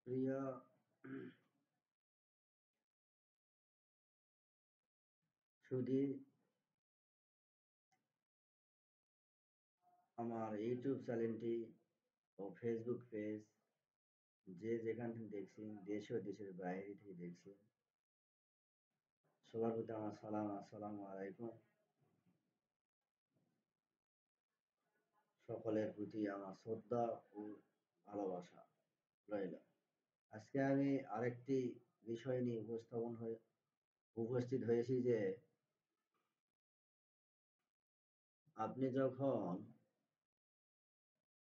প্রিয় সুধী, আমার ইউটিউব চ্যানেলটি ও ফেসবুক পেজ যে যেখান থেকে দেখছেন, দেশ ও দেশের বাইরে থেকে দেখছেন, সবার প্রতি আমার সালাম, আসসালামু আলাইকুম। সকলের প্রতি আমার শ্রদ্ধা ও ভালোবাসা রইল। আজকে আমি আরেকটি বিষয় নিয়ে উপস্থিত হয়েছি যে আপনি যখন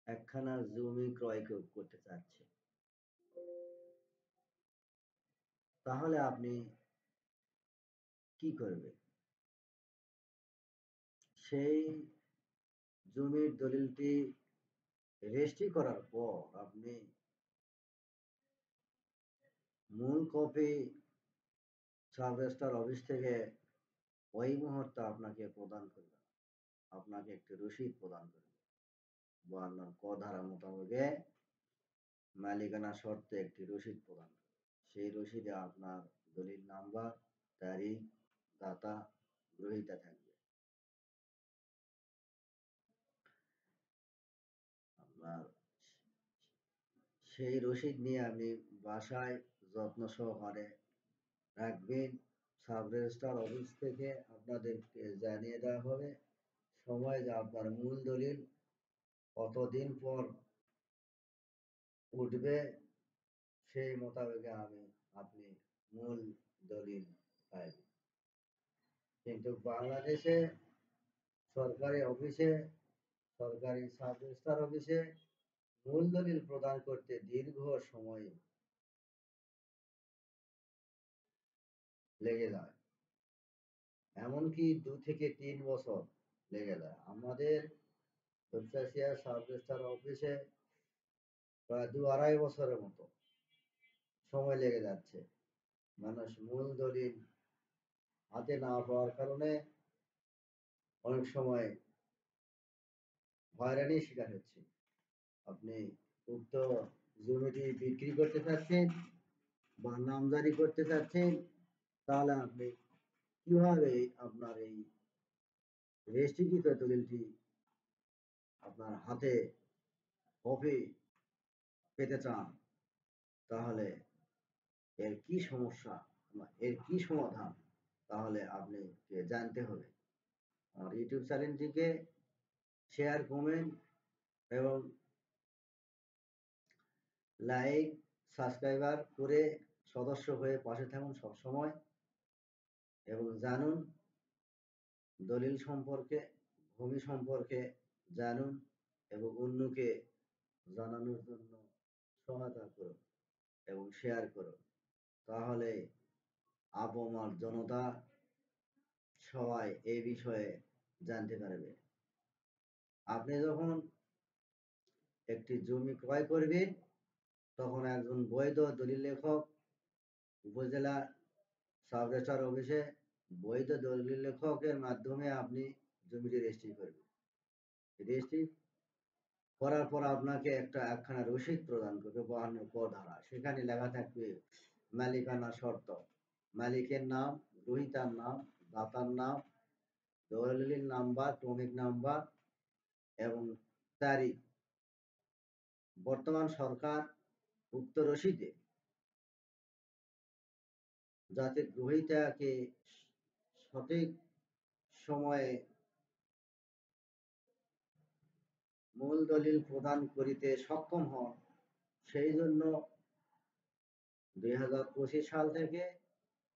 একখানা জমি ক্রয় করতে চাচ্ছেন, তাহলে আপনি কি করবেন? সেই জমির দলিলটি রেজিস্ট্রি করার পর আপনি মূল কপি সাব রেজিস্ট্রার অফিস থেকে ওই মুহূর্তে আপনাকে প্রদান করবে, আপনাকে একটি রসিদ প্রদান করবে। 52 ক ধারা মোতাবেকে মালিকানা শর্তে একটি রসিদ প্রদান করবে। সেই রসিদে আপনার দলিল নাম্বার, তারিখ, দাতা, গ্রহীতা থাকবে। আপনার সেই রসিদ নিয়ে আপনি বাসায় যত্ন সহকারে রাখবেন। সাব রেজিস্ট্রার অফিস থেকে আপনাদেরকে জানিয়ে দেওয়া হবে সময় যে আপনার মূল দলিল কতদিন পর উঠবে, সেই মোতাবেকে আপনি মূল দলিল পাইবেন। কিন্তু বাংলাদেশে সরকারি অফিসে, সরকারি সাব রেজিস্ট্রার অফিসে মূল দলিল প্রদান করতে দীর্ঘ সময় লেগে যায়, এমনকি 2 থেকে 3 বছর লেগে যায়। আমাদের ধূপচাচিয়া সাব রেজিস্ট্রার অফিসে প্রায় 2-2.5 বছরের মতো সময় লেগে যাচ্ছে। মানুষ মূল দলিল হাতে না পাওয়ার কারণে অনেক সময় হয়রানির শিকার হচ্ছে। আপনি উক্ত জমিটি বিক্রি করতে চাচ্ছেন বা নামজারি করতে চাচ্ছেন, তাহলে আপনি কিভাবে আপনার এই রেজিস্ট্রিকৃত দলিলটি আপনার হাতে কপি পেতে চান, তাহলে এর কি সমস্যা, এর কি সমাধান, তাহলে আপনি জানতে হবে। আমার ইউটিউব চ্যানেলটিকে শেয়ার, কমেন্ট এবং লাইক, সাবস্ক্রাইবার করে সদস্য হয়ে পাশে থাকুন সবসময় এবং জানুন দলিল সম্পর্কে, ভূমি সম্পর্কে জানুন এবং অন্যকে জানানোর জন্য সহায়তা করুন এবং শেয়ার করুন। তাহলে আপামর জনতা সবাই এই বিষয়ে জানতে পারবে। আপনি যখন একটি জমি ক্রয় করবেন, তখন একজন বৈধ দলিল লেখক উপজেলা সাব রেজিস্ট্রার অফিসে বৈধ দলিল লেখকের মাধ্যমে আপনি জমিটি রেজিস্ট্রি করবেন। রেজিস্ট্রি করার পর আপনাকে একখানা রসিদ প্রদান করবে 52 ক ধারা। সেখানে লেখা থাকবে মালিকানা শর্ত, মালিকের নাম, গ্রহীতার নাম, দাতার নাম, দলিল নাম্বার, ক্রমিক নাম্বার এবং তারিখ। বর্তমান সরকার উক্ত রসিদে যাতে গ্রহীতাকে সঠিক সময়ে মূল দলিল প্রদান করিতে সক্ষম হন, সেই জন্য 2025 সাল থেকে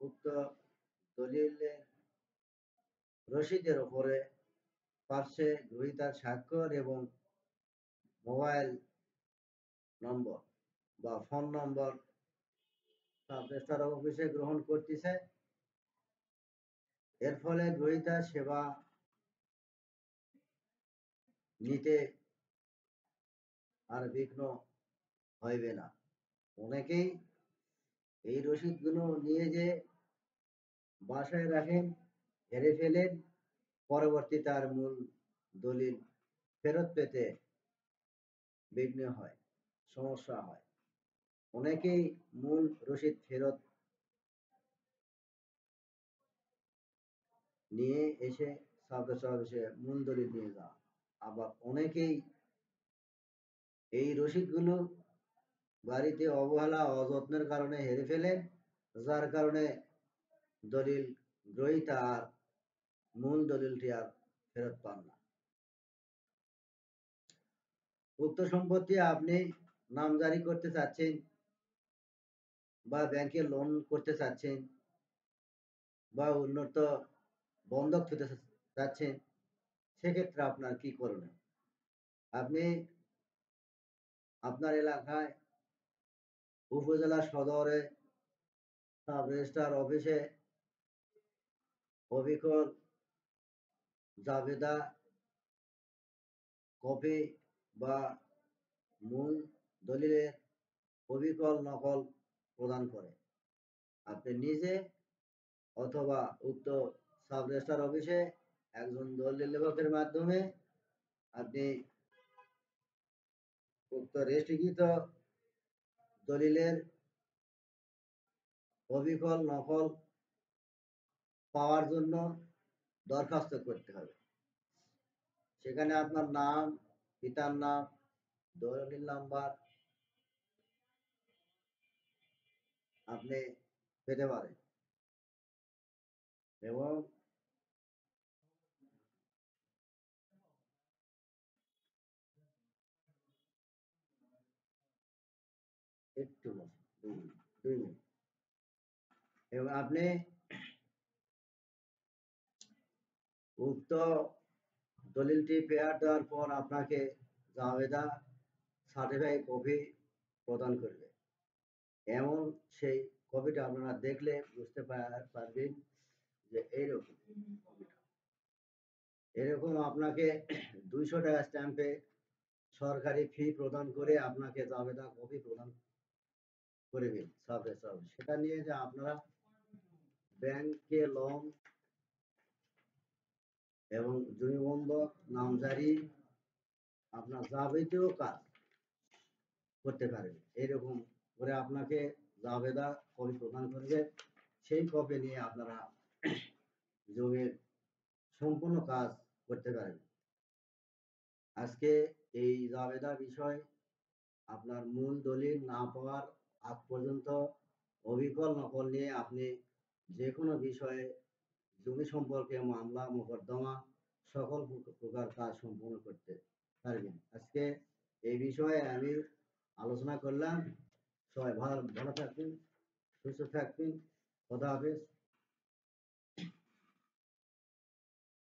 উক্ত দলিলের রসিদের উপরে পার্শ্বে গ্রহীতার স্বাক্ষর এবং মোবাইল নম্বর বা ফোন নম্বর সাব রেজিস্ট্রার অফিসে গ্রহণ করতেছে। এর ফলে গ্রহীতা সেবা নিতে আর বিঘ্ন হইবে না। অনেকেই এই রসিদগুলো নিয়ে যে বাসায় রাখেন, হেরে ফেলেন, পরবর্তী তার মূল দলিল ফেরত পেতে বিঘ্ন হয়, সমস্যা হয়। অনেকেই মূল রসিদ ফেরত নিয়ে এসে সাব রেজিস্ট্রার অফিসে মূল দলিল নিয়ে যান। আবার অনেকেই এই রসিদগুলো বাড়িতে অবহেলা অযত্নের কারণে হেরে ফেলেন, যার কারণে দলিল গ্রহীতা আর মূল দলিলটি আর ফেরত পান না। উক্ত সম্পত্তি আপনি নামজারি করতে চাচ্ছেন বা ব্যাংকে লোন করতে চাচ্ছেন বা উন্নত বন্ধক পেতে চাচ্ছেন, সেক্ষেত্রে আপনার কি করণীয়? আপনি আপনার এলাকায় উপজেলা সদরে সাব রেজিস্ট্রার অফিসে অবিকল জাবেদা কপি বা মূল দলিলের অবিকল নকল প্রদান করে আপনি নিজে অথবা উক্ত সাব রেজিস্ট্রার অফিসে একজন দলিল লেখকের মাধ্যমে আপনি উক্ত রেজিস্ট্রিকৃত দলিলের অবিকল নকল পাওয়ার জন্য দরখাস্ত করতে হবে। সেখানে আপনার নাম, পিতার নাম, দলিল নাম্বার আপনি পেতে পারেন এবং একটু বসুন, 2 মিনিট এবং আপনি উক্ত দলিলটি পেয়ার দেওয়ার পর আপনাকে জাবেদা সার্টিফাইড কপি প্রদান করবে। এমন সেই কপিটা আপনারা দেখলে বুঝতে পারবেন যে এরকম আপনাকে 200 টাকা স্ট্যাম্পে সরকারি ফি প্রদান করে আপনাকে জাবেদা কপি প্রদান করবে সাব রেজিস্ট্রার। সেটা নিয়ে যে আপনারা ব্যাংকে লোন এবং জমি বন্ধক নামজারি আপনার যাবতীয় কাজ করতে পারেন। এইরকম করে আপনাকে জাবেদা কপি প্রদান করবে। সেই কপি নিয়ে আপনারা জমির সম্পূর্ণ কাজ করতে পারেন। আজকে এই জাবেদা বিষয় আপনার মূল দলিল না পাওয়ার আগ পর্যন্ত অবিকল নকল নিয়ে আপনি যে কোনো বিষয়ে জমি সম্পর্কে মামলা মোকদ্দমা সকল প্রকার কাজ সম্পূর্ণ করতে পারবেন। আজকে এই বিষয়ে আমি আলোচনা করলাম। সবাই ভালো থাকবেন, সুস্থ থাকবেন। খোদা হাফেজ।